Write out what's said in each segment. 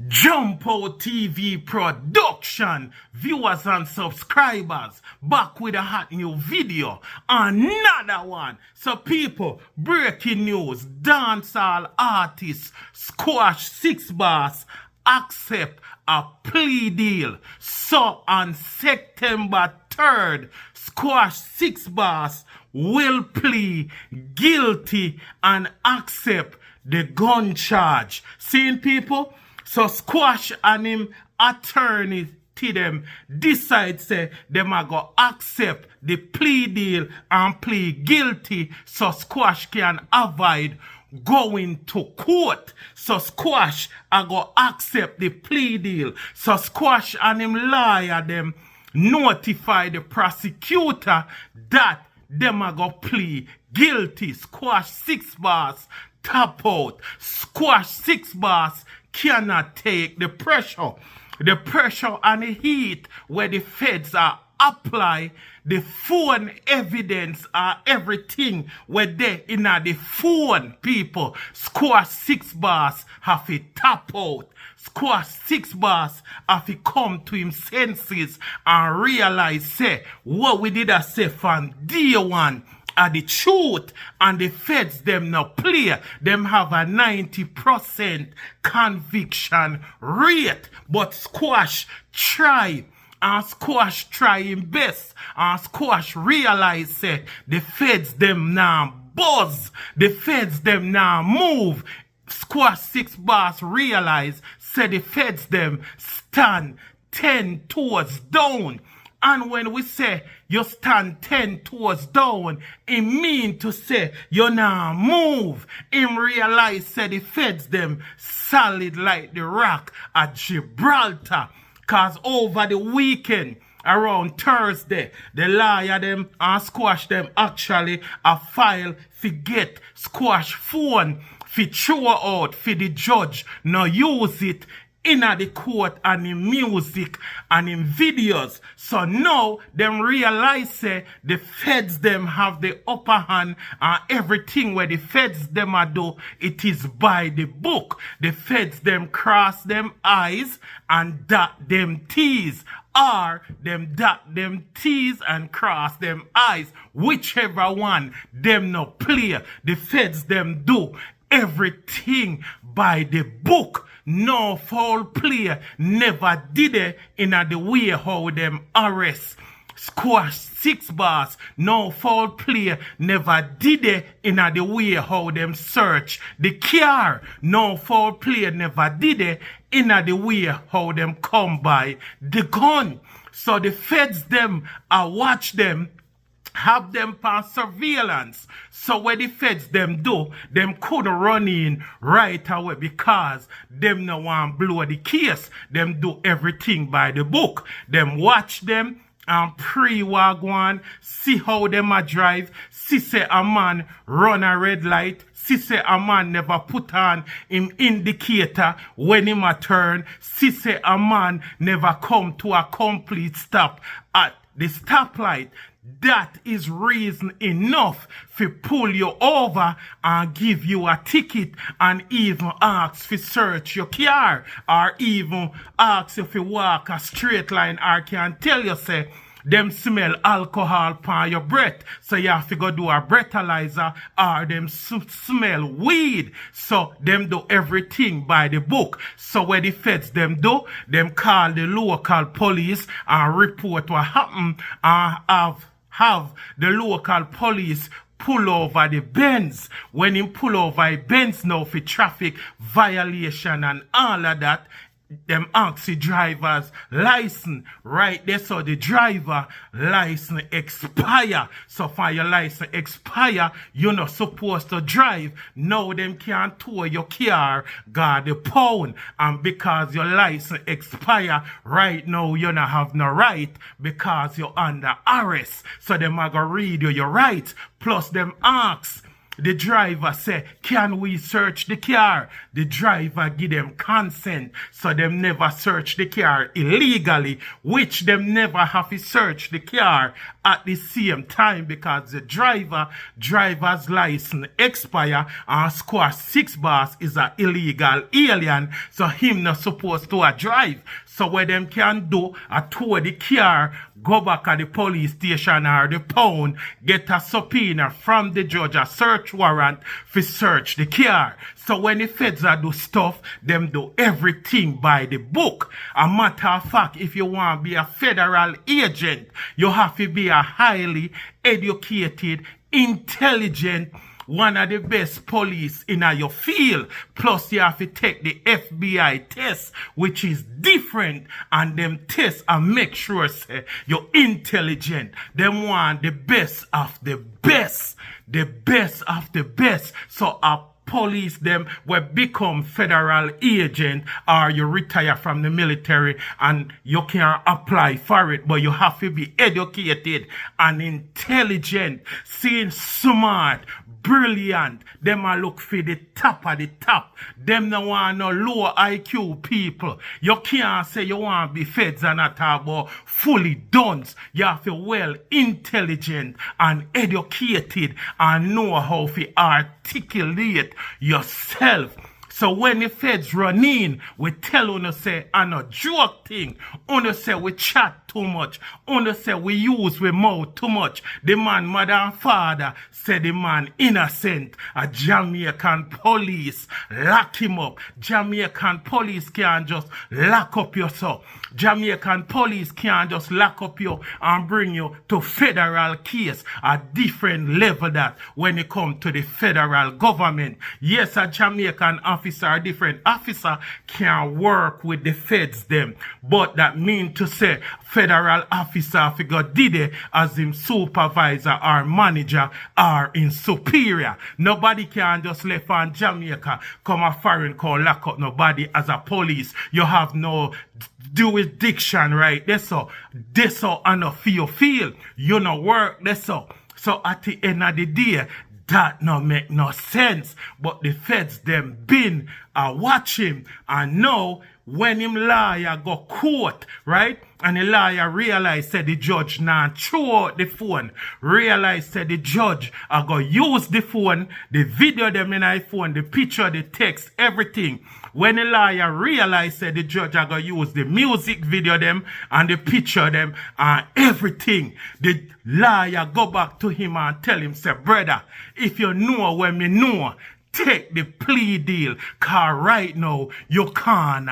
Jump Out TV production, viewers and subscribers, back with a hot new video, another one. So people, breaking news, dancehall artist Squash 6ixBoss accept a plea deal. So on September 3rd, Squash 6ixBoss will plead guilty and accept the gun charge. Seeing people? So Squash and him attorney to them decide say them are go accept the plea deal and plead guilty so Squash can avoid going to court. So Squash are go accept the plea deal. So Squash and him lawyer them notify the prosecutor that them are go plead guilty. Squash 6ixBoss tap out. Squash 6ixBoss cannot take the pressure and the heat where the feds are apply the phone evidence everything where they in the phone people. Squash 6ixBoss have to tap out. Squash 6ixBoss have to come to him senses and realize say what we did say from day one are the truth, and the feds them no play. Them have a 90% conviction rate. But Squash try, and Squash try him best, and Squash realize say the feds them now buzz, the feds them now move. Squash 6ixBoss realize say the feds them stand 10 toes down. And when we say you stand 10 toes down, it mean to say you now move. Him realize say the feds them solid like the rock at Gibraltar. Cause over the weekend, around Thursday, the lawyer them and Squash them actually a file fi get Squash phone fi throw out for the judge. Now use it in the court and in music and in videos. So now them realize say the feds them have the upper hand and everything where the feds them a do, it is by the book. The feds them cross them eyes and dot them T's, or them dot them T's and cross them eyes. Whichever one them no play. The feds them do everything by the book. No foul play never did it in the way how them arrest Squash 6ixBoss. No foul play never did it in the way how them search the car. No foul play never did it in the way how them come by the gun. So the feds them watch them, have them on surveillance. So what the feds them do, them couldn't run in right away because them no want blow the case. Them do everything by the book. Them watch them and pre-wagwan, see how them a drive, see say a man run a red light, see say a man never put on him indicator when him a turn, see say a man never come to a complete stop at the stoplight. That is reason enough to pull you over and give you a ticket and even ask to search your car or even ask if you walk a straight line or can tell you say them smell alcohol upon your breath. So you have to go do a breathalyzer or them smell weed. So them do everything by the book. So what the feds them do, them call the local police and report what happened and have the local police pull over the Benz. When him pull over a Benz now for traffic violation and all of that, them ask the driver's license right there. So the driver license expire. So for your license expire, you're not supposed to drive. Now them can't tow your car, got the pound. And because your license expire right now, you not have no right because you're under arrest. So them are gonna read you your rights. Plus them ask The driver say, can we search the car? The driver give them consent, so them never search the car illegally, which them never have to search the car at the same time because the driver's license expire and squash 6ixBoss is an illegal alien, so him not supposed to drive. So what them can do, tow the car, go back at the police station or the pound, get a subpoena from the judge, a search warrant for search the car. So when the feds do stuff, them do everything by the book. A matter of fact, if you want to be a federal agent, you have to be a highly educated, intelligent, one of the best police in your field. Plus you have to take the FBI test, which is different, and them tests and make sure say you're intelligent. Them want the best of the best, the best of the best. So police them will become federal agent, or you retire from the military and you can apply for it, but you have to be educated and intelligent, seeing smart, brilliant. Them a look for the top of the top. Them no want no low IQ people. You can't say you want to be feds and not about fully done. You have to well intelligent and educated and know how to articulate yourself. So when the feds run in, we tell you say, and a joke thing. You say we chat too much. You say we use we mouth too much. The man, mother and father, said the man innocent. A Jamaican police lock him up. Jamaican police can't just lock up you so. Jamaican police can't just lock up you and bring you to federal case. A different level that when it comes to the federal government. Yes, a Jamaican officer, a different officer can work with the feds them. But that mean to say federal officer figure did it as him supervisor or manager or in superior. Nobody can just left on Jamaica come a foreign call lock up nobody as a police. You have no jurisdiction right there, so this so and for your field you no work there, so at the end of the day that no make no sense. But the feds them been watch him and know when him lawyer go court, right? And the lawyer realized said the judge now throw out the phone. Realized said the judge go use the phone, the video them in iPhone, the picture, the text, everything. When the lawyer realized said the judge go use the music video them and the picture them and everything, the lawyer go back to him and tell him, say, brother, if you know when me know, take the plea deal, cause right now you can't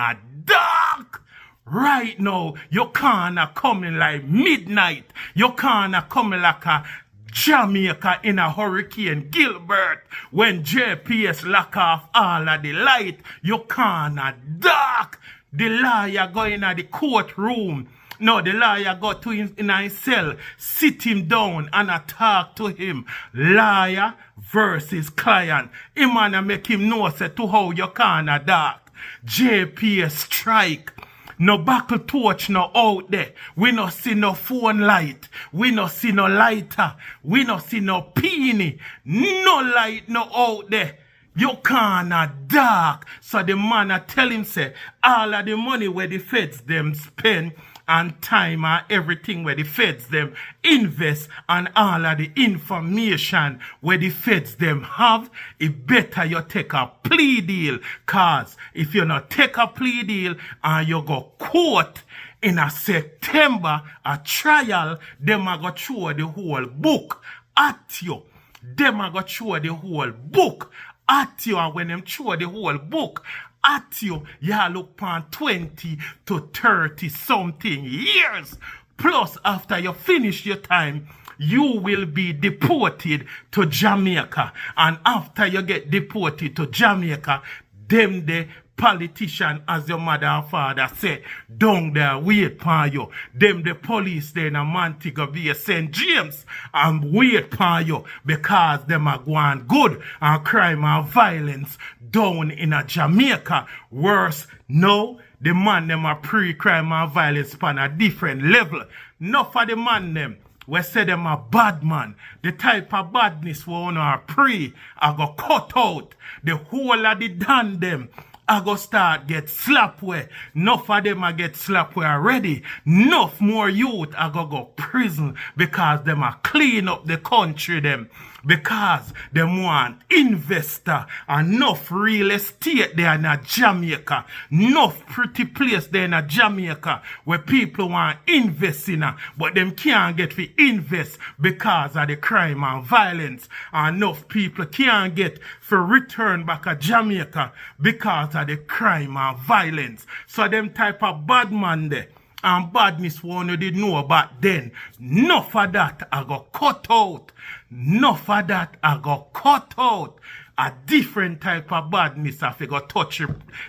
dark. Right now you can't coming like midnight. You can't coming like a Jamaica in a Hurricane Gilbert when JPS lock off all of the light. You can't dark. The lawyer go in the courtroom. No, the lawyer go to him in his cell, sit him down and talk to him. Lawyer versus client. Him and make him know say to how you can't dark. JPS strike. No buckle torch no out there. We no see no phone light. We no see no lighter. We no see no peony. No light no out there. You can't dark. So the man tell him say all of the money where the feds them spend and time and everything where the feds them invest and all of the information where the feds them have, it better you take a plea deal. Cause if you not take a plea deal and you go court in a September, a trial, them a go throw the whole book at you. Them a go throw the whole book at you, and when them throw the whole book at you, you look upon 20 to 30 something years. Plus, after you finish your time, you will be deported to Jamaica. And after you get deported to Jamaica, them the politician, as your mother and father say, down there wait for you. Them the police there in Montego Bay, St. James, and wait for you because them are going good and crime and violence down in a Jamaica. Worse, no, the man them are pre-crime and violence on a different level. Not for the man them we say them a bad man. The type of badness we on our pre, I go cut out. The whole of the damn them, I go start get slap way. Enough of them I get slap way already. Enough more youth I go prison because them a clean up the country them. Because them want investor. Enough real estate there in Jamaica. Enough pretty place there in Jamaica where people want invest in. But them can't get to invest because of the crime and violence. Enough people can't get for return back to Jamaica because of the crime and violence. So them type of bad man there. And badness one you did know about then. Enough of that I got cut out. Enough of that I got cut out. A different type of badness if you go touch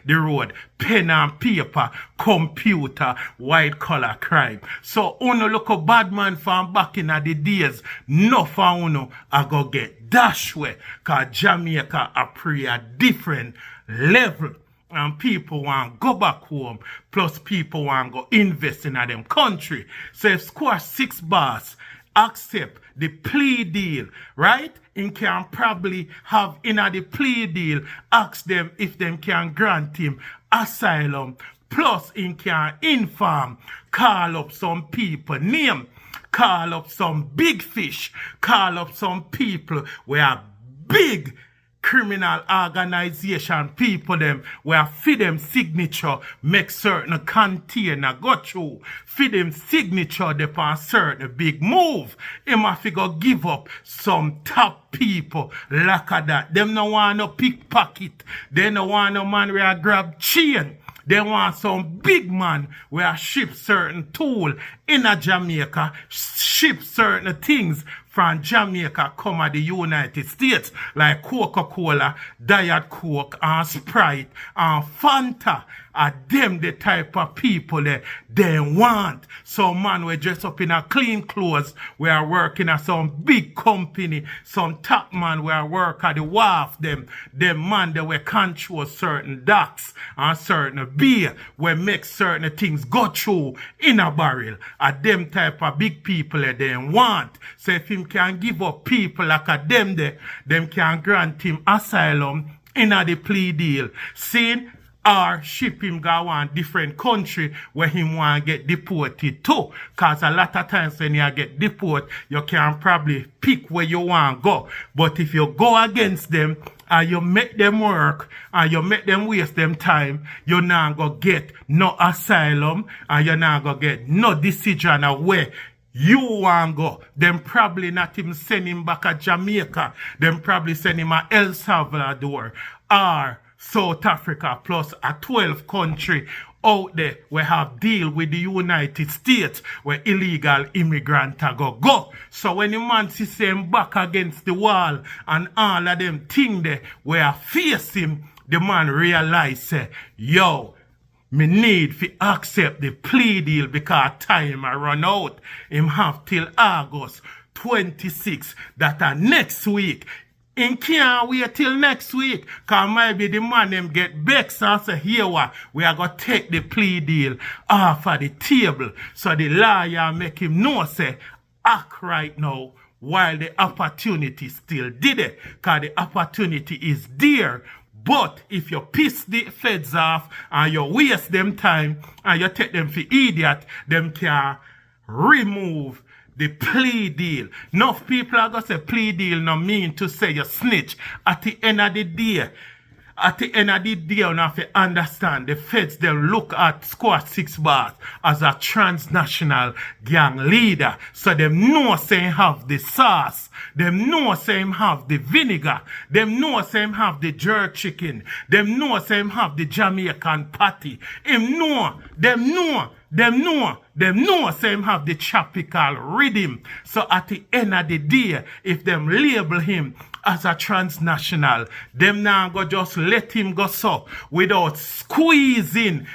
the road. Pen and paper, computer, white collar crime. So uno look a bad man from back in the days. Enough of uno I go get dash way. Cause Jamaica a pre a different level. And people want to go back home. Plus people want to go invest in them country. So if Squash 6ixBoss accept the plea deal, right? He can probably have in the plea deal, ask them if them can grant him asylum. Plus he can inform, call up some people, name, call up some big fish, call up some people where big criminal organization people them where feed them signature make certain container go through feed them signature upon certain big move him have to go give up some top people like that them no want no pickpocket they no want no man where grab chain. They want some big man where ship certain tool in a Jamaica, ship certain things from Jamaica come to the United States, like Coca-Cola, Diet Coke, and Sprite, and Fanta. Are them the type of people that they want. Some man we dress up in a clean clothes, we are working at some big company, some top man we are work at the wharf, them man that we control certain docks and certain beer, we make certain things go through in a barrel. Are them type of big people that they want. So if him can give up people like a them there, them can grant him asylum in a the plea deal. See? Or ship him go one different country where him want to get deported to. Cause a lot of times when you get deported, you can probably pick where you want to go. But if you go against them and you make them work and you make them waste them time, you're not going to get no asylum and you're not going to get no decision of where you want to go. Them probably not even send him back to Jamaica. Them probably send him to El Salvador or South Africa, plus a 12 country out there we have deal with the United States where illegal immigrants go. So when the man sees him back against the wall and all of them things there where face him, the man realize, yo, me need to accept the plea deal because time I run out. Him have till August 26, that next week. In can't wait till next week, cause maybe the man them get vexed and say, here what, we are gonna take the plea deal off of the table. So the lawyer make him know, say, act right now while the opportunity still did it. Cause the opportunity is there. But if you piss the feds off and you waste them time and you take them for idiot, them can remove the plea deal. Enough people are going to say plea deal no mean to say you snitch. At the end of the day, you have to understand the feds, they look at Squad 6ixBoss as a transnational gang leader. So them know say him have the sauce. Them know say him have the vinegar. Them know say him have the jerk chicken. Them know say him have the Jamaican patty. Them know say him have the tropical rhythm. So at the end of the day, if them label him as a transnational, them now go just let him go so without squeezing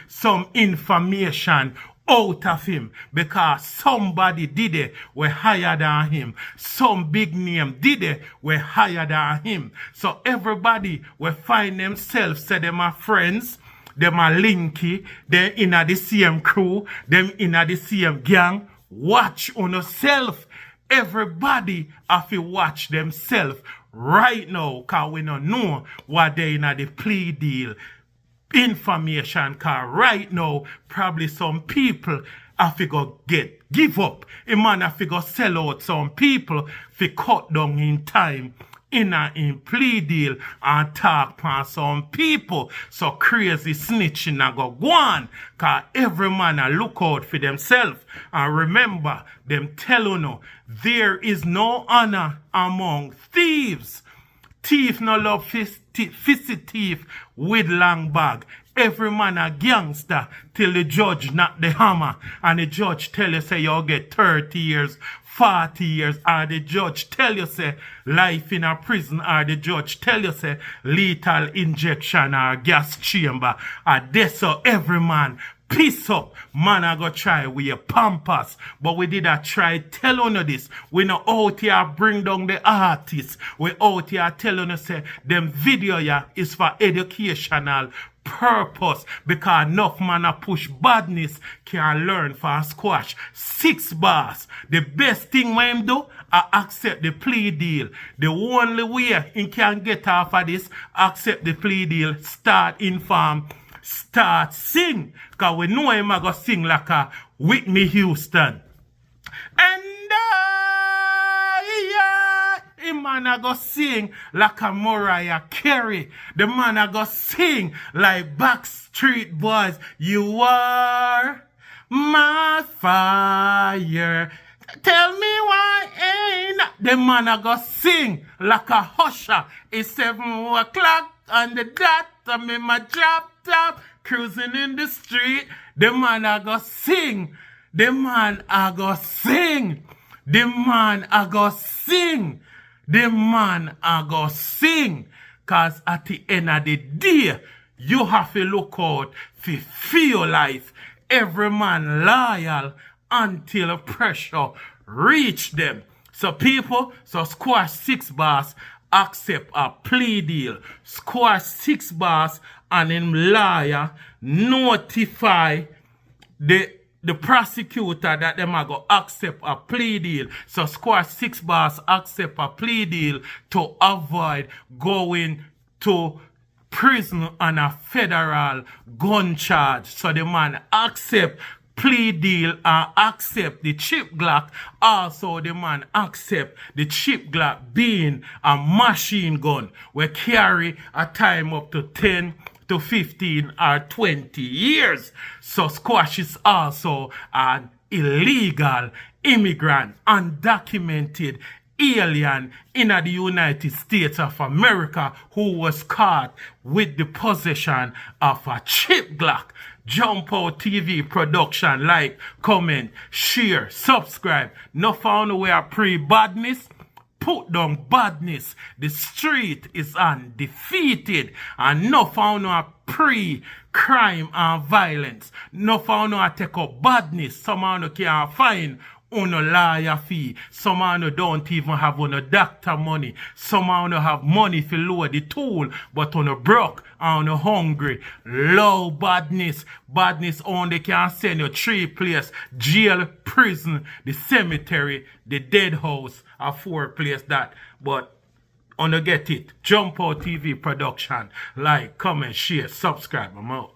some information out of him, because somebody did it we higher than him. Some big name did it we higher than him. So everybody will find themselves, say them are friends, them are linky, them in the same crew, them in the same gang. watch on yourself. Everybody have to watch themselves right now, because we don't know what they in the plea deal information, because right now probably some people have to go give up. A man have to go sell out some people for cut down in time in plea deal and talk for some people. So crazy snitching a go on, because every man a look out for themselves. And remember, them tell you, there is no honor among thieves. Thief no love fisty thief with long bag. Every man a gangster till the judge knock the hammer. And the judge tell you say you'll get 30 years, 40 years. Or the judge tell you say life in a prison. Or the judge tell you say lethal injection or gas chamber. Or this so every man piss up. Man I go try with your pampas. But we did a try tell you this. We no out here bring down the artists. We out here tell you say them video ya is for educational purpose, because enough man a push badness can learn for squash. 6ixBoss, the best thing when him do, I accept the plea deal. The only way he can get off of this, accept the plea deal, start inform, start sing, because we know him a go sing like a Whitney Houston. And the man a go sing like a Mariah Carey. The man a go sing like Backstreet Boys. You are my fire. Tell me why ain't the man a go sing like a Usher. It's 7 o'clock on the dot. I'm in my drop top, cruising in the street. The man a go sing. The man a go sing. The man a go sing. The man a go sing. Cause at the end of the day, you have to look out for your life. Every man loyal until pressure reach them. So people, so squash 6ixBoss accept a plea deal. Squash 6ixBoss and him lawyer notify the prosecutor that them are going to accept a plea deal. So squash 6ixBoss accept a plea deal to avoid going to prison on a federal gun charge. So the man accept plea deal and accept the chip Glock. Also the man accept the chip Glock being a machine gun we carry a time up to 10 to 15 or 20 years. So squash is also an illegal immigrant, undocumented alien in the United States of America who was caught with the possession of a chip Glock. Jump Out TV production, like, comment, share, subscribe. No found where pre-badness. Put down badness. The street is undefeated. And no found no pre-crime and violence. No found no take up badness. Someone can't find on a lawyer fee. Someone don't even have on a doctor money. Someone have money to load the tool, but on a broke and on a hungry. Low badness. Badness only can send you 3 places: jail, prison, the cemetery, the dead house, a 4 places that. But on get it. Jump Out TV production. Like, comment, share, subscribe. I'm out.